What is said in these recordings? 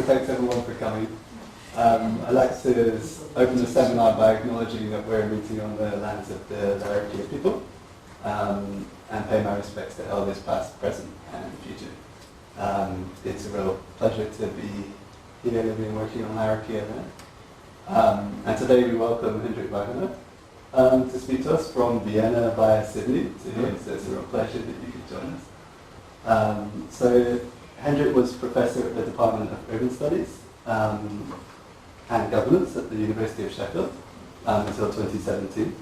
so thanks everyone for coming. I'd like to open the seminar by acknowledging that we're meeting on the lands of the Larrakia people and pay my respects to elders past, present and future. It's a real pleasure to be here living and working on Larrakia land. And today we welcome Hendrik Wagenaar to speak to us from Vienna via Sydney to here, so it's a real pleasure that you could join us. So Hendrik was Professor at the Department of Urban Studies and Governance at the University of Sheffield until 2017,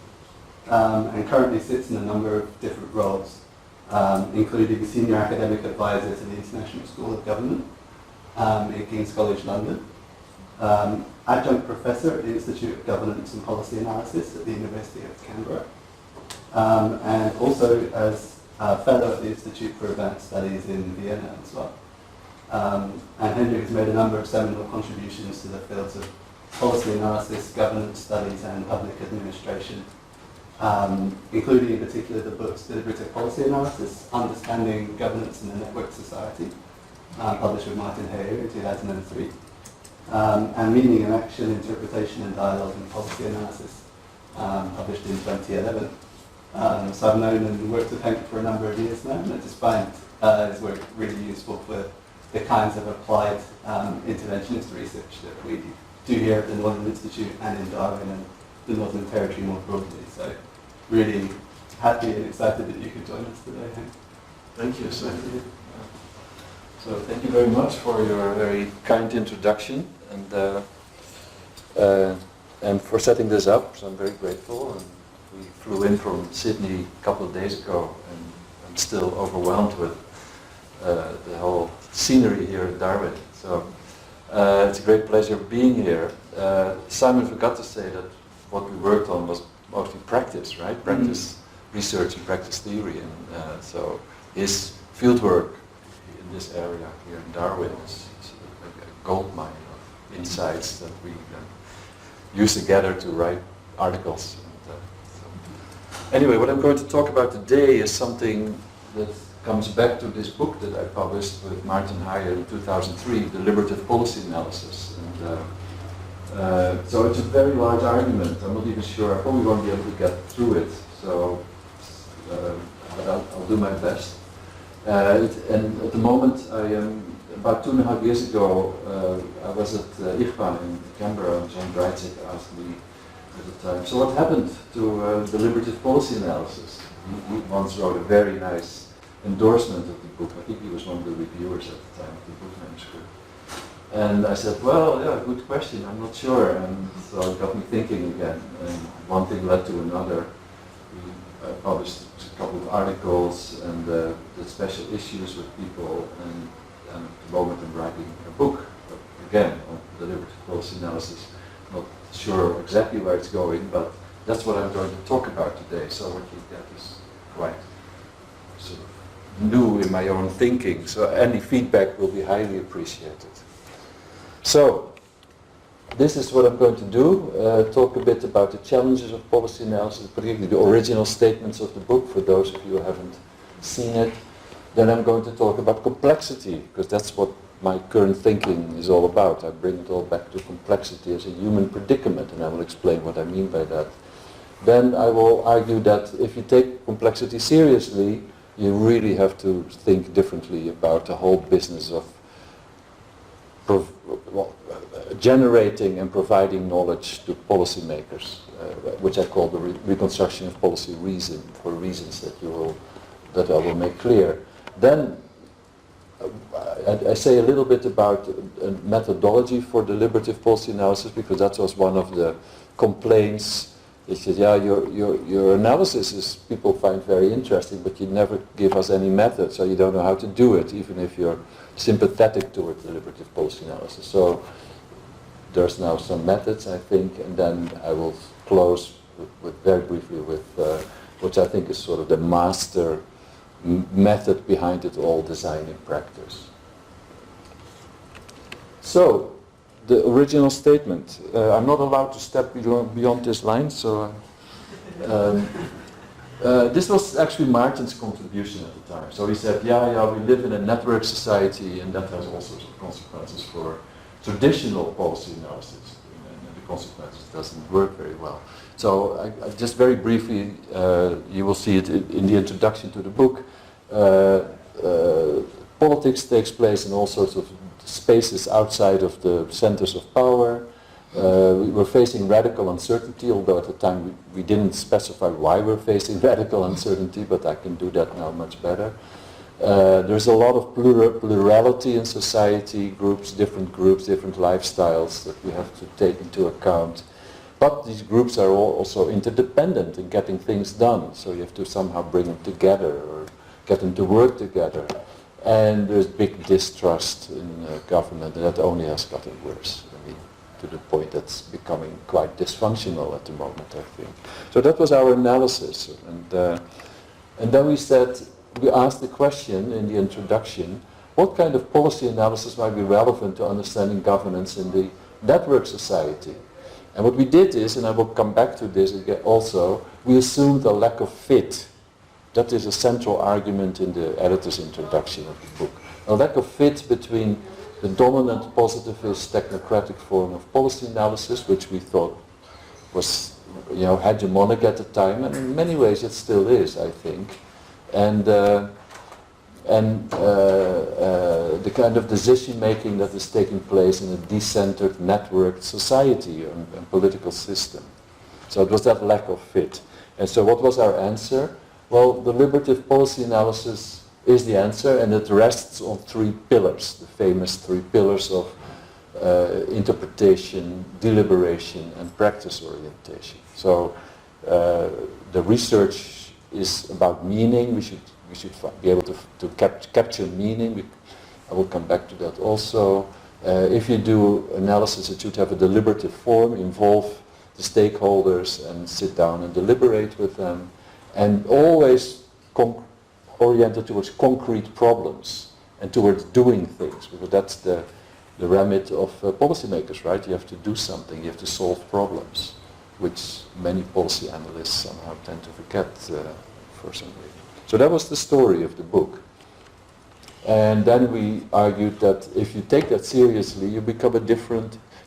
and currently sits in a number of different roles, including Senior Academic Advisor to the International School of Government in King's College London, Adjunct Professor at the Institute of Governance and Policy Analysis at the University of Canberra, and also as a Fellow at the Institute for Advanced Studies in Vienna as well. And Hendrik has made a number of seminal contributions to the fields of policy analysis, governance studies and public administration, including in particular the books Deliberative Policy Analysis, Understanding Governance in a Network Society, published with Martin Heyer in 2003, and Meaning and Action, Interpretation and Dialogue in Policy Analysis, published in 2011. So I've known and worked with Hendrik for a number of years now, and I just find his work really useful for the kinds of applied interventionist research that we do here at the Northern Institute and in Darwin and the Northern Territory more broadly. So really happy and excited that you could join us today. Thank you. So thank you very much for your very kind introduction and for setting this up. So I'm very grateful. And we flew in from Sydney a couple of days ago, and I'm still overwhelmed with the whole scenery here in Darwin. So it's a great pleasure being here. Simon forgot to say that what we worked on was mostly practice, right? Practice research and practice theory. And so his fieldwork in this area here in Darwin is a gold mine of insights that we use together to write articles. Anyway, what I'm going to talk about today is something that comes back to this book that I published with Martin Heyer in 2003, Deliberative Policy Analysis. And so it's a very large argument. I'm not even sure, I probably won't be able to get through it. So, but I'll do my best. And at the moment, I am, about 2.5 years ago, I was at IGPA in Canberra, and John Breitzik asked me at the time, so what happened to Deliberative Policy Analysis? He once wrote a very nice endorsement of the book. I think he was one of the reviewers at the time of the book manuscript. And I said, well, yeah, good question, I'm not sure. And so it got me thinking again. And one thing led to another. We published a couple of articles and did special issues with people. And at the moment I'm writing a book, again, on deliberative policy analysis. Not sure exactly where it's going, but that's what I'm going to talk about today. So what you get is quite sort of new in my own thinking, so any feedback will be highly appreciated. So, this is what I'm going to do, talk a bit about the challenges of policy analysis, particularly the original statements of the book, for those of you who haven't seen it. Then I'm going to talk about complexity, because that's what my current thinking is all about. I bring it all back to complexity as a human predicament, and I will explain what I mean by that. Then I will argue that if you take complexity seriously, you really have to think differently about the whole business of generating and providing knowledge to policymakers, which I call the reconstruction of policy reason, for reasons that I will make clear. Then I say a little bit about a methodology for deliberative policy analysis, because that was one of the complaints. They said, yeah, your analysis is people find very interesting, but you never give us any method, so you don't know how to do it, even if you're sympathetic toward deliberative policy analysis. So there's now some methods, I think, and then I will close with very briefly with which I think is sort of the master method behind it all, design in practice. So, the original statement. I'm not allowed to step beyond this line, so this was actually Martin's contribution at the time. So he said, yeah, we live in a network society, and that has all sorts of consequences for traditional policy analysis, and the consequences doesn't work very well. So I just very briefly, you will see it in the introduction to the book. Politics takes place in all sorts of spaces outside of the centers of power. We were facing radical uncertainty, although at the time we didn't specify why we're facing radical uncertainty, but I can do that now much better. There's a lot of plurality in society, different lifestyles that we have to take into account. But these groups are all also interdependent in getting things done, so you have to somehow bring them together or get them to work together. And there's big distrust in government, and that only has gotten worse. I mean, to the point that's becoming quite dysfunctional at the moment, I think. So that was our analysis, and then we asked the question in the introduction: what kind of policy analysis might be relevant to understanding governance in the network society? And what we did is, and I will come back to this again also, we assumed a lack of fit. That is a central argument in the editor's introduction of the book. A lack of fit between the dominant positivist technocratic form of policy analysis, which we thought was, hegemonic at the time, and in many ways it still is, I think, and the kind of decision making that is taking place in a decentered, networked society and political system. So it was that lack of fit. And so what was our answer? Well, deliberative policy analysis is the answer, and it rests on three pillars, the famous three pillars of interpretation, deliberation, and practice orientation. So the research is about meaning. We should be able to capture meaning. I will come back to that also. If you do analysis, it should have a deliberative form, involve the stakeholders and sit down and deliberate with them, and always oriented towards concrete problems and towards doing things, because that's the remit of policymakers, right? You have to do something, you have to solve problems, which many policy analysts somehow tend to forget for some reason. So that was the story of the book. And then we argued that if you take that seriously, you become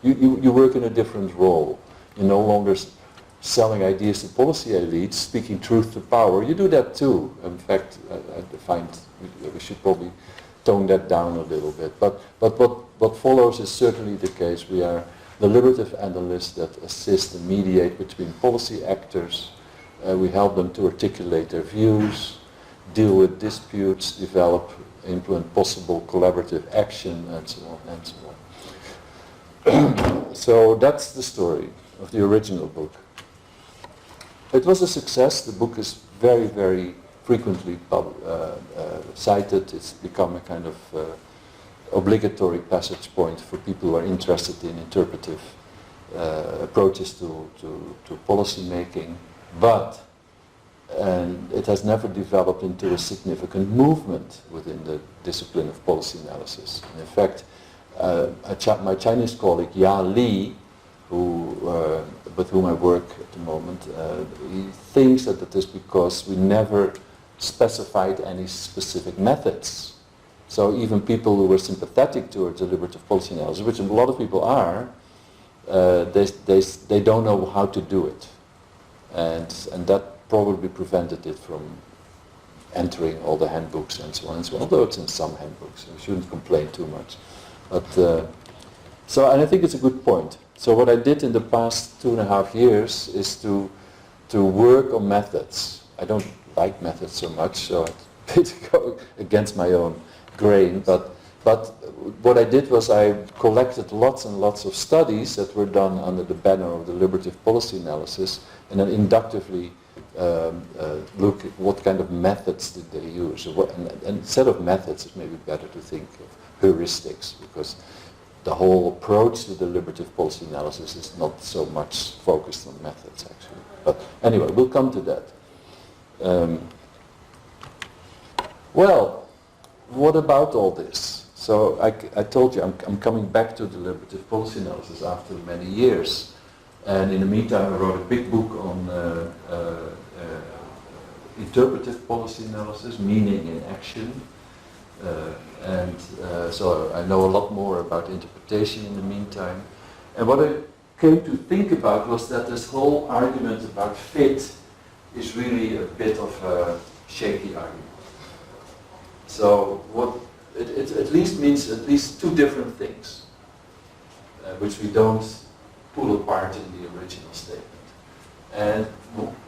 you work in a different role. You're no longer selling ideas to policy elites, speaking truth to power. You do that too. In fact, I find we should probably tone that down a little bit. But what follows is certainly the case. We are deliberative analysts that assist and mediate between policy actors. We help them to articulate their views, deal with disputes, implement possible collaborative action, and so on and so on. So that's the story of the original book. It was a success. The book is very, very frequently cited. It's become a kind of obligatory passage point for people who are interested in interpretive approaches to policy making. But it has never developed into a significant movement within the discipline of policy analysis. And in fact, my Chinese colleague Ya Li, with whom I work at the moment, he thinks that it is because we never specified any specific methods. So even people who were sympathetic towards deliberative policy analysis, which a lot of people are, they don't know how to do it. And that probably prevented it from entering all the handbooks and so on and so on, although it's in some handbooks. We shouldn't complain too much. But and I think it's a good point. So what I did in the past 2.5 years is to work on methods. I don't like methods so much, so I go against my own grain. But what I did was I collected lots and lots of studies that were done under the banner of deliberative policy analysis, and then inductively look at what kind of methods did they use. And instead of methods, it may be better to think of heuristics, because the whole approach to deliberative policy analysis is not so much focused on methods, actually. But anyway, we'll come to that. Well, what about all this? So I told you I'm coming back to deliberative policy analysis after many years. And in the meantime, I wrote a big book on interpretive policy analysis, meaning in action. So I know a lot more about interpretation in the meantime. And what I came to think about was that this whole argument about fit is really a bit of a shaky argument. So what it at least means at least two different things, which we don't pull apart in the original statement. And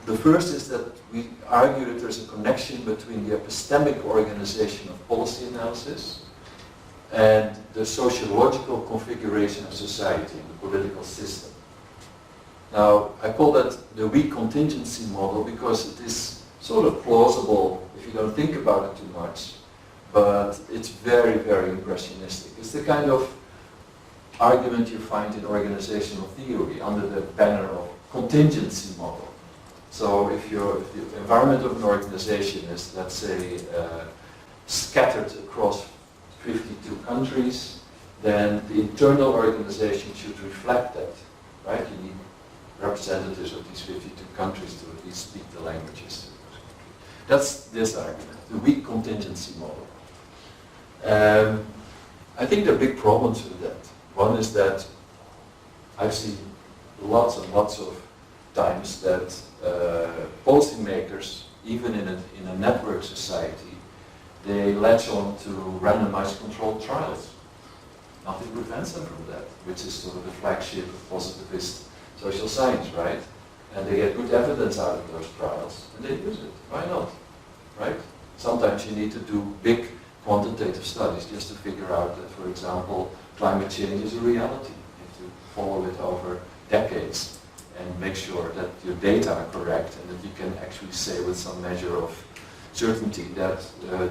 the first is that we argue that there's a connection between the epistemic organization of policy analysis and the sociological configuration of society and the political system. Now, I call that the weak contingency model because it is sort of plausible if you don't think about it too much, but it's very, very impressionistic. It's the kind of argument you find in organizational theory under the banner of contingency model. So if the environment of an organization is, let's say, scattered across 52 countries, then the internal organization should reflect that, right? You need representatives of these 52 countries to at least speak the languages. That's this argument, the weak contingency model. I think there are big problems with that. One is that I've seen lots and lots of times that policymakers, even in a network society, they latch on to randomized controlled trials. Nothing prevents them from that, which is sort of the flagship of positivist social science, right? And they get good evidence out of those trials, and they use it. Why not, right? Sometimes you need to do big quantitative studies just to figure out that, for example, climate change is a reality. You have to follow it over decades and make sure that your data are correct and that you can actually say with some measure of certainty that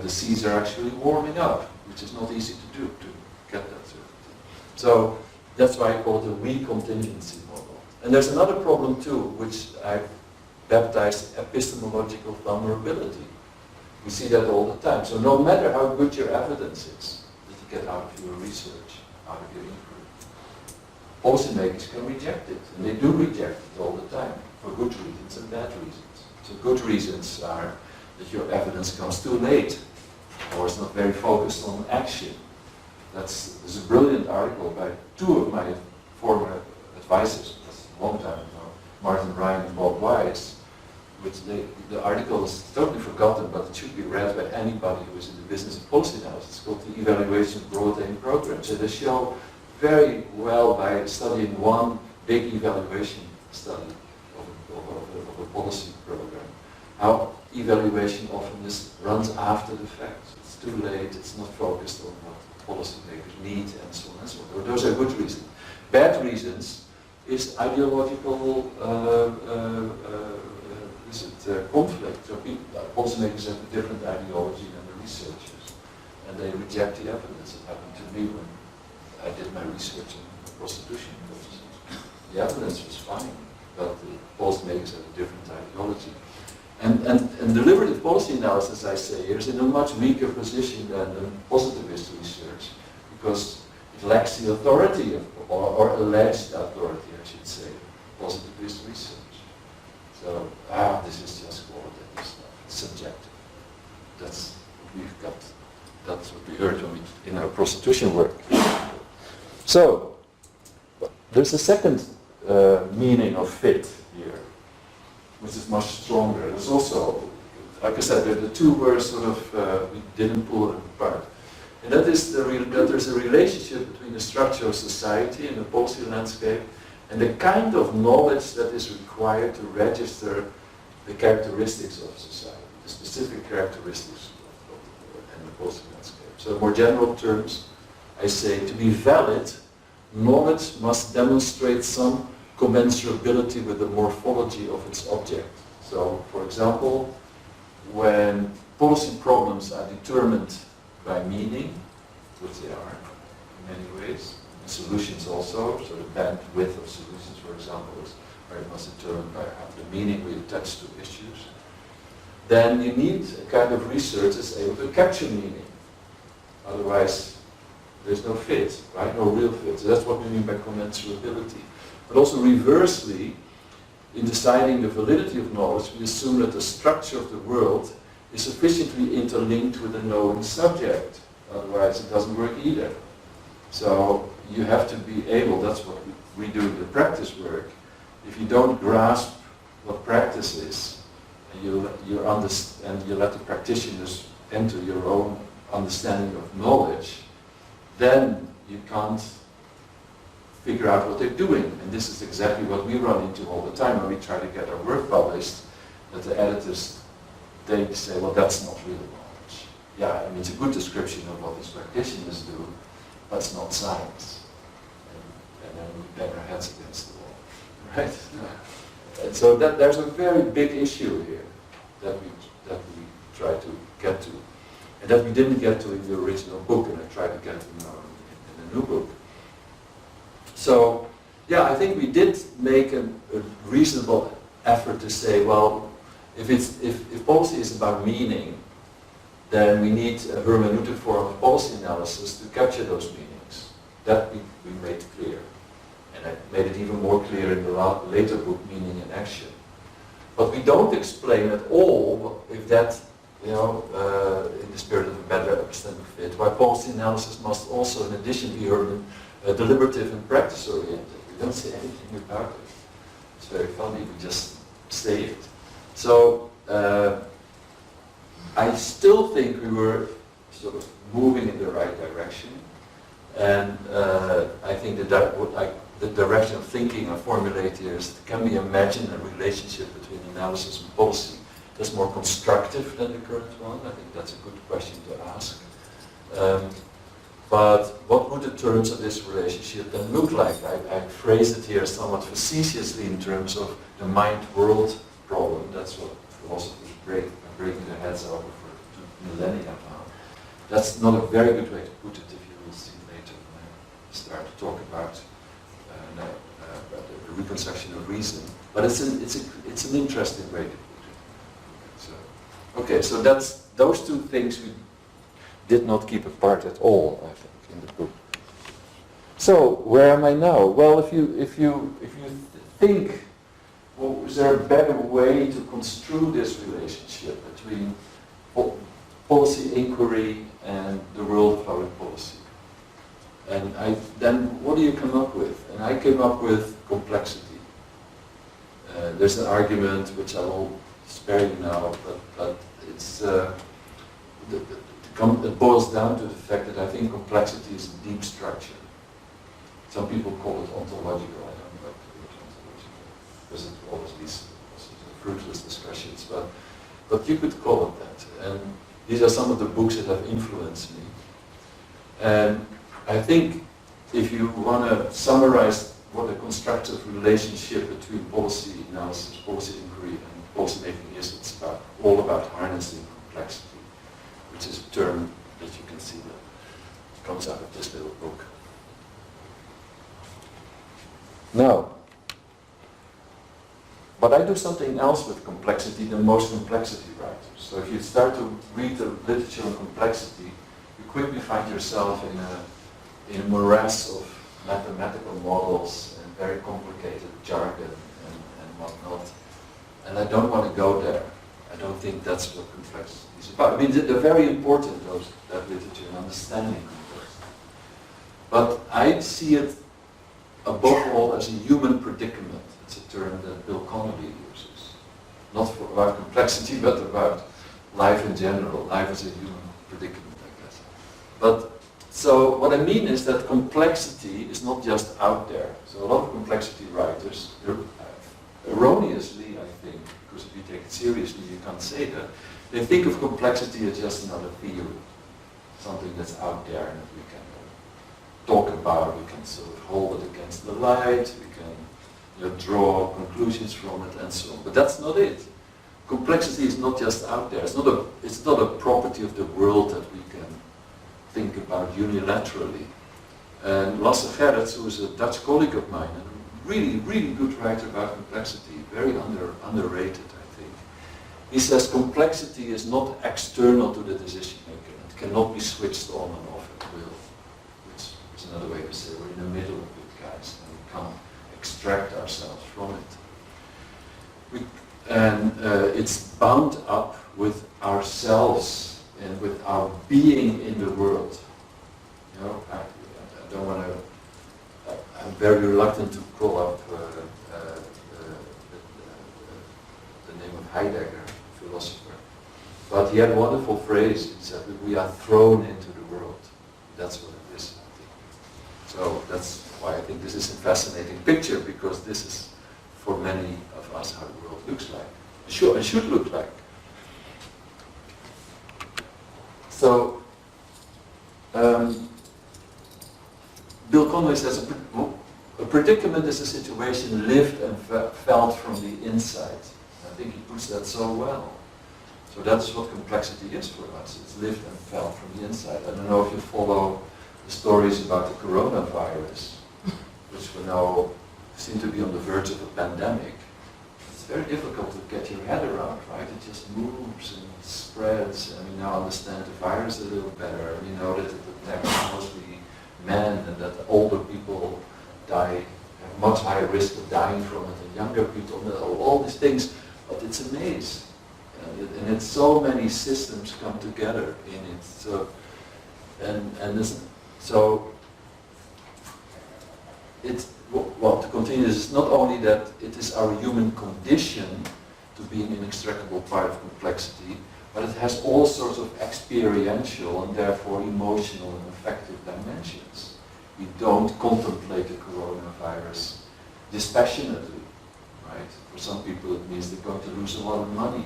the seas are actually warming up, which is not easy to do, to get that certainty. So that's why I call it a weak contingency model. And there's another problem too, which I've baptized epistemological vulnerability. We see that all the time. So no matter how good your evidence is that you get out of your research, out of your inquiry, policymakers can reject it, and they do reject it all the time, for good reasons and bad reasons. So good reasons are that your evidence comes too late, or it's not very focused on action. There's a brilliant article by two of my former advisors, that's a long time ago, Martin Ryan and Bob Wise, which the article is totally forgotten, but it should be read by anybody who is in the business of policy analysis. It's called The Evaluation of Broad-Aim Programs. So they show very well by studying one big evaluation study of a policy program, how evaluation often runs after the fact. It's too late, it's not focused on what policymakers need, and so on and so forth. Those are good reasons. Bad reasons is ideological conflict. So policymakers have a different ideology than the researchers, and they reject the evidence. It happened to me when I did my research on prostitution, for instance. The evidence was fine, but the policymakers have a different ideology. And deliberative policy analysis, I say, is in a much weaker position than the positivist research, because it lacks the authority, or alleged authority, I should say, positivist research. So, this is just qualitative stuff. It's subjective. That's what we've got. That's what we heard in our prostitution work. So, there's a second meaning of fit here, which is much stronger. There's also, like I said, the two were sort of, we didn't pull it apart. And that is that there's a relationship between the structure of society and the policy landscape and the kind of knowledge that is required to register the characteristics of society, the specific characteristics of the policy landscape. So in more general terms, I say to be valid, knowledge must demonstrate some commensurability with the morphology of its object. So, for example, when policy problems are determined by meaning, which they are in many ways, and solutions also, so the bandwidth of solutions, for example, is very much determined by the meaning we attach to issues, then you need a kind of research that's able to capture meaning. Otherwise, there's no fit, right? No real fit. So that's what we mean by commensurability. But also reversely, in deciding the validity of knowledge, we assume that the structure of the world is sufficiently interlinked with the knowing subject. otherwise it doesn't work either. So you have to be able, that's what we do in the practice work. If you don't grasp what practice is, and you let the practitioners enter your own understanding of knowledge, then you can't figure out what they're doing. And this is exactly what we run into all the time when we try to get our work published, that the editors, they say, well, that's not real knowledge. Yeah, I mean, it's a good description of what these practitioners do, but it's not science. And then we bang our heads against the wall, right? And so there's a very big issue here that we try to get to, and that we didn't get to in the original book, and I try to get to now in the new book. So, yeah, I think we did make a reasonable effort to say, well, if policy is about meaning, then we need a hermeneutic form of policy analysis to capture those meanings. That we made clear. And I made it even more clear in the later book, Meaning and Action. But we don't explain at all if that, in the spirit of a better epistemic fit, why policy analysis must also, in addition, be deliberative and practice-oriented. We don't say anything about it. It's very funny, we just say it. So, I still think we were sort of moving in the right direction. And I think the direction of thinking and formulators, can we imagine a relationship between analysis and policy that's more constructive than the current one? I think that's a good question to ask. But what would the terms of this relationship then look like? I phrase it here somewhat facetiously in terms of the mind-world problem. That's what philosophers are breaking their heads over for millennia now. That's not a very good way to put it, if you will see later when I start to talk about the reconstruction of reason. But it's an interesting way to put it. So, okay, so that's those two things we did not keep apart at all, I think, in the book. So where am I now? Well, if you think, well, is there a better way to construe this relationship between policy inquiry and the world of public policy? And then what do you come up with? And I came up with complexity. There's an argument which I will spare you now, but it's it boils down to the fact that I think complexity is a deep structure. Some people call it ontological. I don't know if it's ontological, because it always these fruitless discussions. But you could call it that. And these are some of the books that have influenced me. And I think if you want to summarize what a constructive relationship between policy analysis, policy inquiry, and policy making is, it's all about harnessing complexity, which is a term that you can see that comes out of this little book. Now, but I do something else with complexity than most complexity writers. So if you start to read the literature on complexity, you quickly find yourself in a morass of mathematical models and very complicated jargon and whatnot. And I don't want to go there. I don't think that's what complexity is about. I mean, they're very important, that literature, and understanding complexity. But I see it above all as a human predicament. It's a term that Bill Connolly uses. Not about complexity, but about life in general. Life is a human predicament, I guess. But so what I mean is that complexity is not just out there. So a lot of complexity writers, erroneously, I think, because if you take it seriously, you can't say that, they think of complexity as just another theory, something that's out there and that we can talk about, we can sort of hold it against the light, we can draw conclusions from it and so on. But that's not it. Complexity is not just out there. It's not a property of the world that we can think about unilaterally. And Lasse Gerrits, who is a Dutch colleague of mine, and a really, really good writer about complexity, very underrated, I think. He says complexity is not external to the decision maker. It cannot be switched on and off at will, which is another way to say we're in the middle of it, guys, and we can't extract ourselves from it. It's bound up with ourselves and with our being in the world. You know, I don't want to. I'm very reluctant to call up the name of Heidegger, philosopher, but he had a wonderful phrase. He said, "We are thrown into the world." That's what it is, I think. So that's why I think this is a fascinating picture, because this is, for many of us, how the world looks like. Sure, it should look like. So, Bill Conway says a predicament is a situation lived and felt from the inside. I think he puts that so well. So that's what complexity is for us. It's lived and felt from the inside. I don't know if you follow the stories about the coronavirus, which we now seem to be on the verge of a pandemic. It's very difficult to get your head around, right? It just moves and spreads, and we now understand the virus a little better. We know that it attacks mostly men, and that older people have much higher risk of dying from it than younger people. All these things, but it's a maze, and it's so many systems come together in it. So, so it's. Well, to continue, it's not only that it is our human condition to be an inextricable part of complexity, but it has all sorts of experiential and therefore emotional and affective dimensions. We don't contemplate the coronavirus dispassionately, right? For some people it means they're going to lose a lot of money.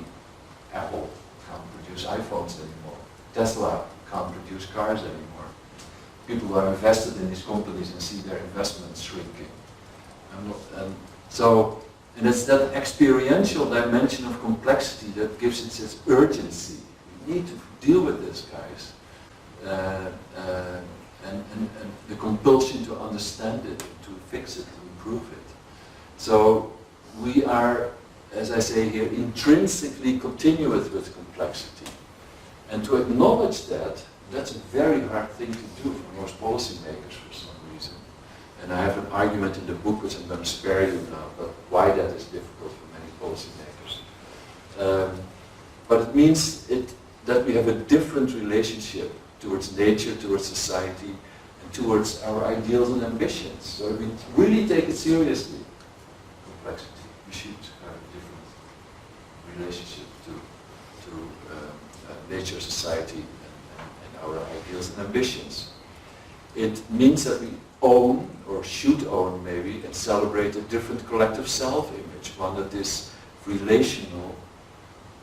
Apple can't produce iPhones anymore. Tesla can't produce cars anymore. People who are invested in these companies and see their investments shrinking. And it's that experiential dimension of complexity that gives it its urgency. We need to deal with this, guys. And the compulsion to understand it, to fix it, to improve it. So we are, as I say here, intrinsically continuous with complexity. And to acknowledge that, that's a very hard thing to do for most policymakers for some reason. And I have an argument in the book, which I'm going to spare you now, but why that is difficult for many policymakers. But it means that we have a different relationship towards nature, towards society, and towards our ideals and ambitions. So if we really take it seriously, complexity, we should have a different relationship to nature, society, and our ideals and ambitions. It means that we own, or should own maybe, and celebrate a different collective self-image, one that is relational,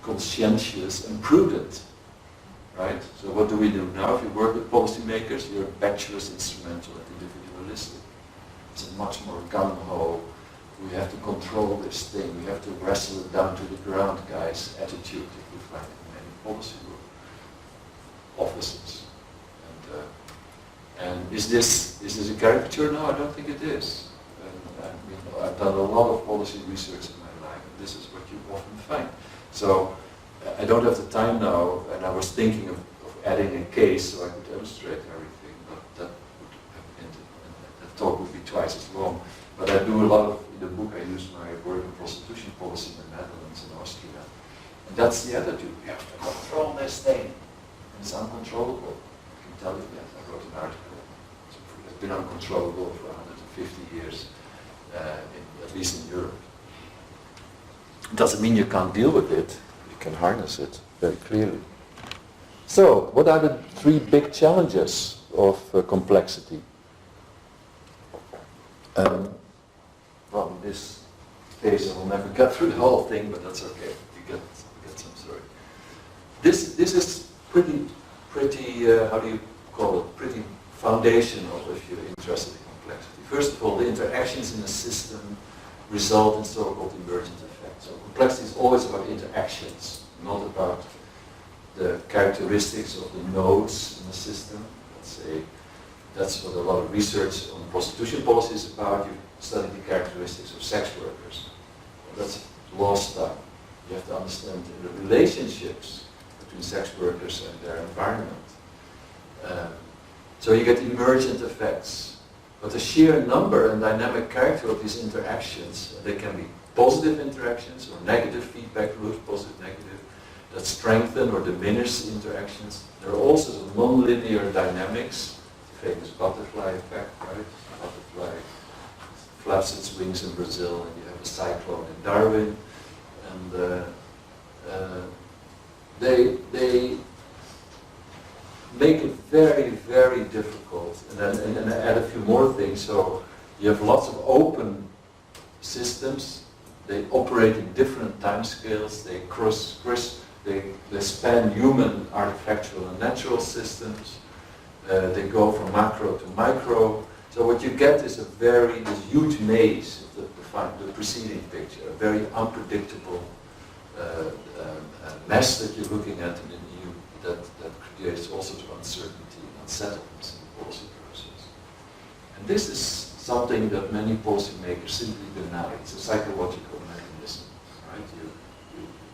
conscientious, and prudent. Right? So what do we do now? If you work with policymakers, you're bachelor's, instrumental, and individualistic. It's a much more gung-ho, we have to control this thing, we have to wrestle it down to the ground, guys, attitude that we find in many policy offices. And is this a caricature? No, I don't think it is. I've done a lot of policy research in my life, and this is what you often find. So I don't have the time now, and I was thinking of adding a case so I could illustrate everything, but that talk would be twice as long. But I do a lot of, in the book I use my work in prostitution policy in the Netherlands and Austria. And that's the attitude. We have to control this thing. And it's uncontrollable. I can tell you that. I wrote an article. It's been uncontrollable for 150 years, at least in Europe. It doesn't mean you can't deal with it. You can harness it very clearly. So, what are the three big challenges of complexity? Well, in this case I will never get through the whole thing, but that's okay. You get some story. This is pretty how do you call it? Pretty foundational if you're interested in complexity. First of all, the interactions in a system result in so-called emergent effects. So complexity is always about interactions, not about the characteristics of the nodes in the system. Let's say that's what a lot of research on prostitution policy is about. You study the characteristics of sex workers. Well, that's lost time. You have to understand the relationships between sex workers and their environment. So you get emergent effects. But the sheer number and dynamic character of these interactions, they can be positive interactions or negative feedback loops, positive, negative. that strengthen or diminish interactions. There are also some non-linear dynamics, the famous butterfly effect, right? Butterfly flaps its wings in Brazil, and you have a cyclone in Darwin, and they make it very, very difficult. And I add a few more things. So you have lots of open systems. They operate in different timescales. They span human, artifactual, and natural systems. They go from macro to micro. So what you get is this huge maze of the preceding picture, a very unpredictable mess that you're looking at in the new, that creates all sorts of uncertainty and unsettledness in the policy process. And this is something that many policymakers simply deny. It's a psychological mechanism, right?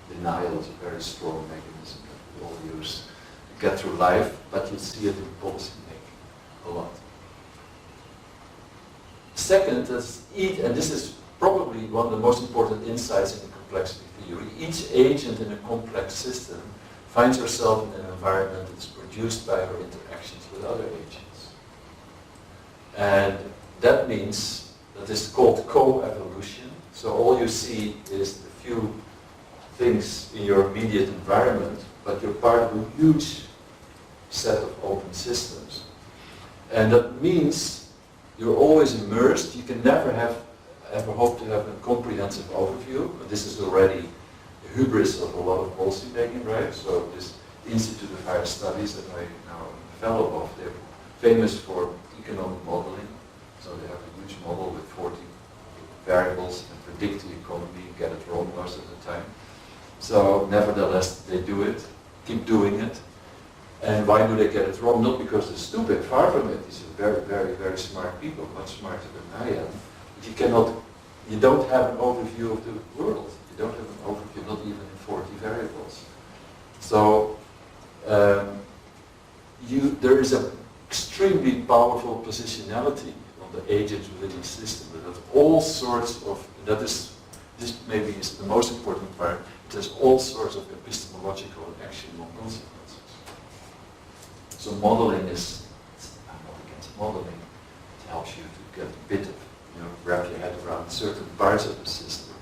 Denial is a very strong mechanism that we all use to get through life, but you see it in policy making a lot. Second, and this is probably one of the most important insights in complexity theory, each agent in a complex system finds herself in an environment that is produced by her interactions with other agents. And that means that is called co-evolution. So all you see is the few things in your immediate environment, but you're part of a huge set of open systems. And that means you're always immersed. You can never ever hope to have a comprehensive overview. This is already the hubris of a lot of policy making, right? So this Institute of Higher Studies that I now am a fellow of, they're famous for economic modeling. So they have a huge model with 40 variables and predict the economy and get it wrong most of the time. So nevertheless, they do it, keep doing it. And why do they get it wrong? Not because they're stupid, far from it. These are very, very, very smart people, much smarter than I am. But you don't have an overview of the world. You don't have an overview, not even in 40 variables. So there is an extremely powerful positionality on the agents within the system. That has all sorts of, this maybe is the most important part, it has all sorts of epistemological and actionable consequences. So modeling is, I'm not against modeling, it helps you to get a bit of, wrap your head around certain parts of the system.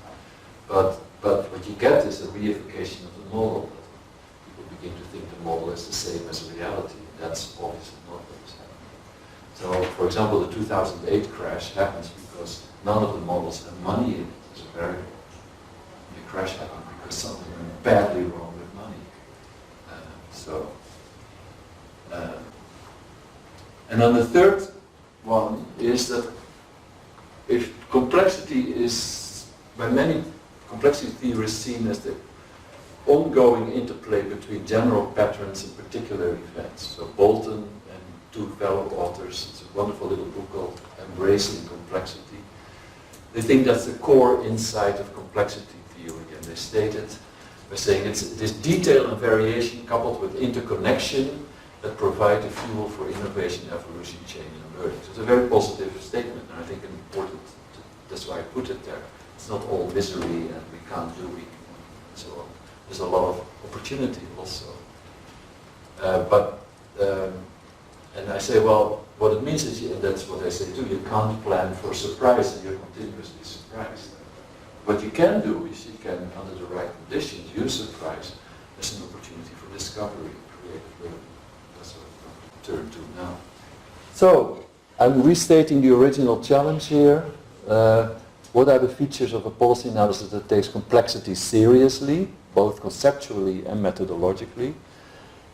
But what you get is a reification of the model. People begin to think the model is the same as reality. That's obviously not what is happening. So, for example, the 2008 crash happens because none of the models have money in it as a variable. The crash happened because something went badly wrong with money. And then the third one is that if complexity is, by many complexity theorists, seen as the ongoing interplay between general patterns and particular events. So Bolton and two fellow authors, it's a wonderful little book called Embracing Complexity. They think that's the core insight of complexity theory, and they state it by saying it's this detail and variation coupled with interconnection that provide the fuel for innovation, evolution, change, and learning. So it's a very positive statement, and I think important. That's why I put it there. It's not all misery and we can't do it, and so on. There's a lot of opportunity also. And I say, well, what it means is, and that's what I say too, you can't plan for surprise and you're continuously surprised. What you can do is you can, under the right conditions, use surprise as an opportunity for discovery, creative learning. That's what I'm going to turn to now. So, I'm restating the original challenge here. What are the features of a policy analysis that takes complexity seriously, both conceptually and methodologically?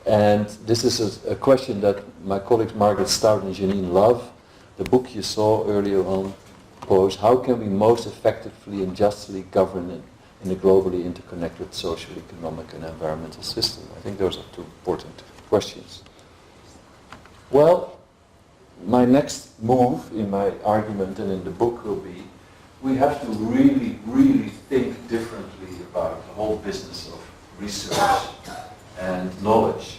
And this is a question that my colleagues Margaret Stout and Janine Love, the book you saw earlier on, pose. How can we most effectively and justly govern in a globally interconnected social, economic and environmental system? I think those are two important questions. Well, my next move in my argument and in the book will be, we have to really, really think differently about the whole business of research and knowledge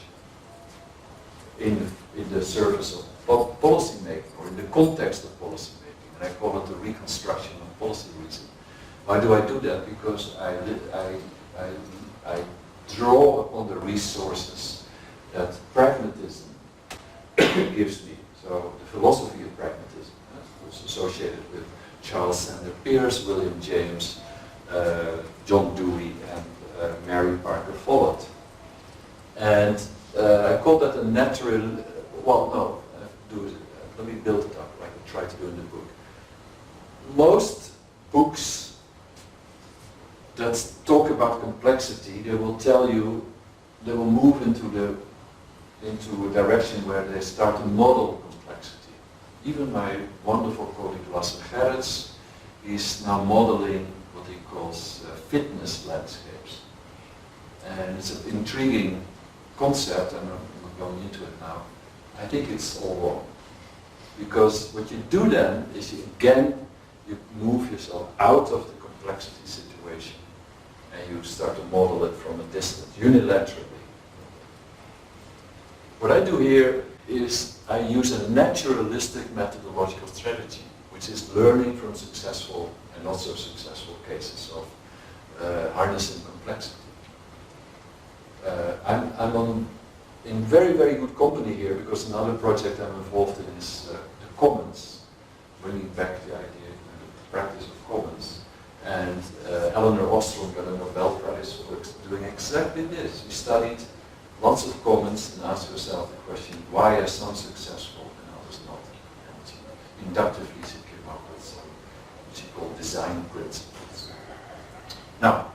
in the service of policy making, or in the context of policy making. And I call it the reconstruction of policy reasoning. Why do I do that? Because I draw upon the resources that pragmatism gives me. So the philosophy of pragmatism was associated with Charles Sanders Peirce, William James, John Dewey, and Mary Parker Follett. And I call that a natural, well, no, let me build it up like I try to do in the book. Most books that talk about complexity, they will tell you, they will move into a direction where they start to model complexity. Even my wonderful colleague Lasse Gerrits is now modeling what he calls fitness landscapes. And it's an intriguing concept, and I'm not going into it now. I think it's all wrong. Because what you do then is you move yourself out of the complexity situation and you start to model it from a distance, unilaterally. What I do here is I use a naturalistic methodological strategy, which is learning from successful and not so successful cases of harnessing complexity. I'm in very, very good company here, because another project I'm involved in is the commons, bringing back the idea and the practice of commons. And Elinor Ostrom got a Nobel Prize for doing exactly this. She studied lots of commons and asked herself the question, why are some successful and others not? And she, inductively she came up with some, what she called design principles. Now,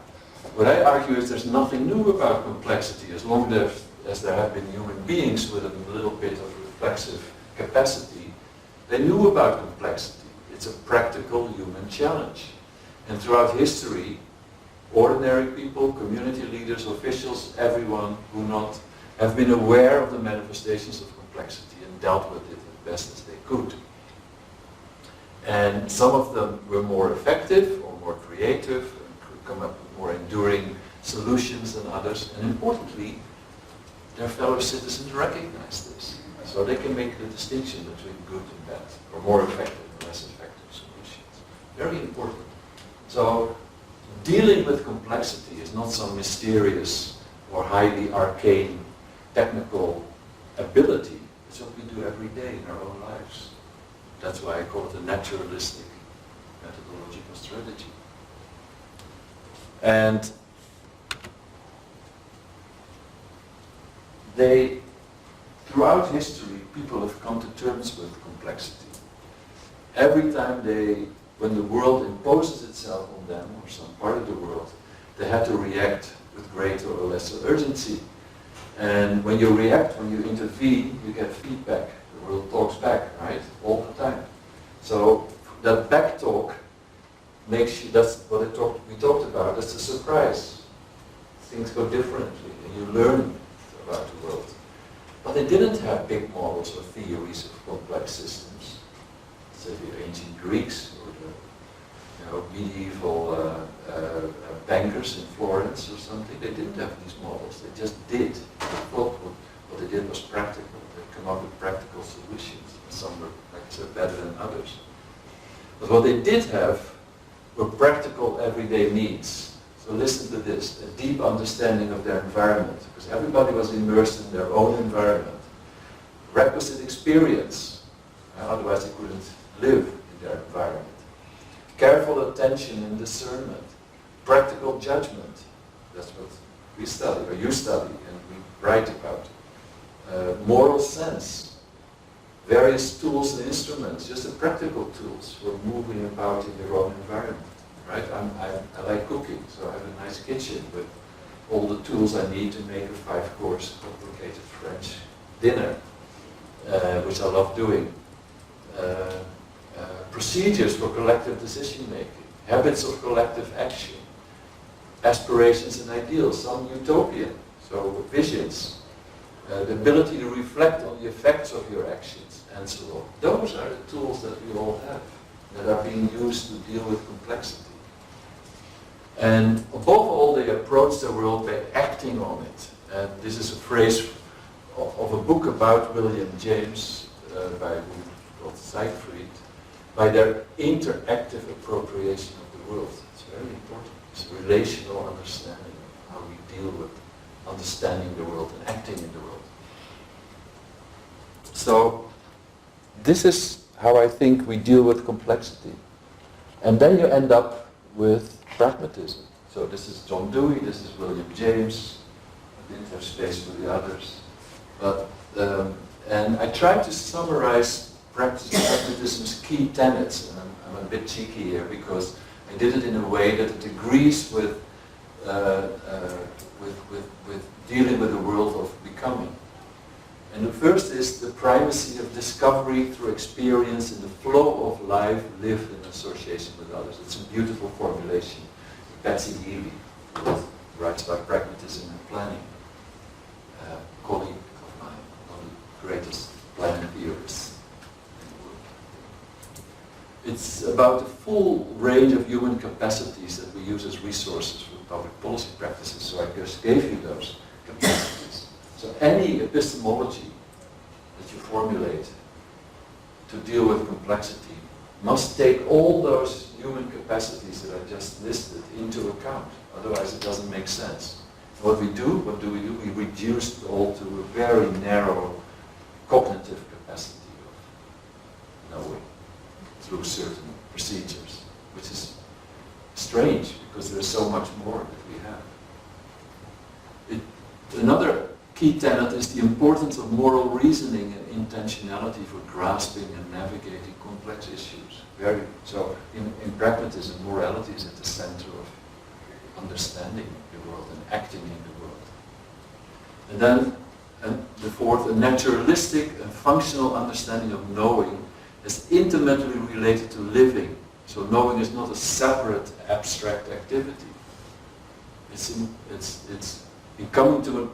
what I argue is there's nothing new about complexity, as long as there have been human beings with a little bit of reflexive capacity. They knew about complexity. It's a practical human challenge. And throughout history, ordinary people, community leaders, officials, everyone who not have been aware of the manifestations of complexity and dealt with it as best as they could. And some of them were more effective or more creative and could come up with more enduring solutions than others. And importantly, their fellow citizens recognize this. So they can make the distinction between good and bad, or more effective and less effective solutions. Very important. So dealing with complexity is not some mysterious or highly arcane technical ability. It's what we do every day in our own lives. That's why I call it a naturalistic methodological strategy. And throughout history, people have come to terms with complexity. Every time when the world imposes itself on them, or some part of the world, they had to react with greater or lesser urgency. And when you react, when you intervene, you get feedback. The world talks back, right? All the time. So that back talk makes you, that's what we talked about, that's the surprise. Things go differently, and you learn about the world. But they didn't have big models or theories of complex systems. So the ancient Greeks, or the medieval bankers in Florence or something, they didn't have these models. They just did. They thought what they did was practical. They come up with practical solutions. Some were, like I said, better than others. But what they did have were practical everyday needs. So listen to this, a deep understanding of their environment, because everybody was immersed in their own environment. Requisite experience, otherwise they couldn't live in their environment. Careful attention and discernment. Practical judgment, that's what we study, or you study, and we write about. Moral sense. Various tools and instruments, just the practical tools for moving about in your own environment. Right? I like cooking, so I have a nice kitchen with all the tools I need to make a 5-course complicated French dinner, which I love doing. Procedures for collective decision making, habits of collective action, aspirations and ideals, some utopian, so visions, the ability to reflect on the effects of your actions, and so on. Those are the tools that we all have, that are being used to deal with complexity. And above all, they approach the world by acting on it. And this is a phrase of a book about William James, by whom called Siegfried, by their interactive appropriation of the world. It's very important. It's relational understanding of how we deal with understanding the world and acting in the world. So this is how I think we deal with complexity. And then you end up with pragmatism. So this is John Dewey, this is William James. I didn't have space for the others. But, and I tried to summarize pragmatism's key tenets. And I'm a bit cheeky here because I did it in a way that it agrees with dealing with the world of becoming. And the first is the primacy of discovery through experience in the flow of life lived in association with others. It's a beautiful formulation. Betsy Healy, who writes about pragmatism and planning, colleague of mine, one of the greatest planning theorists in the world. It's about the full range of human capacities that we use as resources for public policy practices. So I just gave you those capacities. So any epistemology that you formulate to deal with complexity must take all those human capacities that I just listed into account. Otherwise it doesn't make sense. What do we do? We reduce it all to a very narrow cognitive capacity of knowing through certain procedures, which is strange because there's so much more that we have. Another key tenet is the importance of moral reasoning and intentionality for grasping and navigating complex issues. So in pragmatism, morality is at the center of understanding the world and acting in the world. And then the fourth, a naturalistic and functional understanding of knowing is intimately related to living. So knowing is not a separate abstract activity. It's in coming to an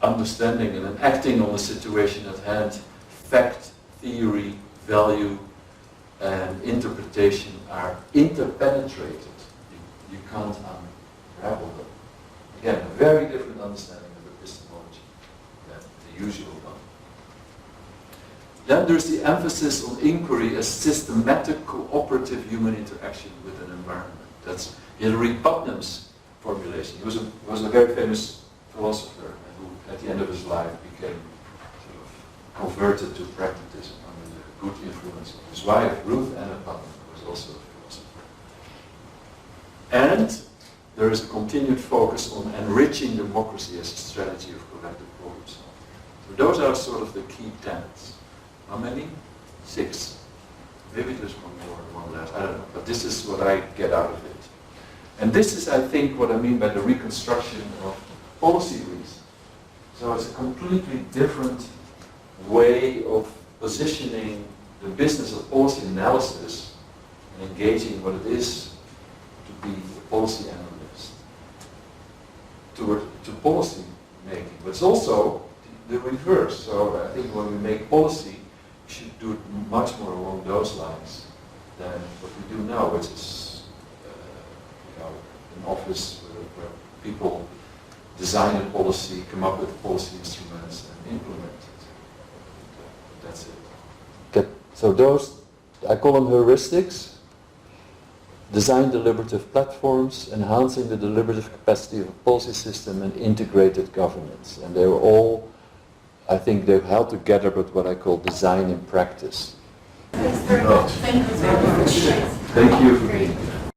understanding and then acting on the situation at hand. Fact, theory, value, and interpretation are interpenetrated. You can't unravel them. Again, a very different understanding of epistemology than the usual one. Then there's the emphasis on inquiry as systematic cooperative human interaction with an environment. That's Hilary Putnam's formulation. He was a very famous philosopher who, at the end of his life, became sort of converted to pragmatism under the good influence of his wife, Ruth Anna Putnam, who was also a philosopher. And there is a continued focus on enriching democracy as a strategy of collective problem solving. So those are sort of the key tenets. How many? 6. Maybe there's one more, one less, I don't know. But this is what I get out of it. And this is, I think, what I mean by the reconstruction of policy reason. So it's a completely different way of positioning the business of policy analysis and engaging what it is to be a policy analyst to policy making. But it's also the reverse. So I think when we make policy, we should do it much more along those lines than what we do now, which is an office where people design a policy, come up with policy instruments, and implement it. That's it. So those, I call them heuristics. Design deliberative platforms, enhancing the deliberative capacity of a policy system, and integrated governance. And they were all, I think they're held together with what I call design in practice. Thanks very much. Thank you very much. Thank you for being here.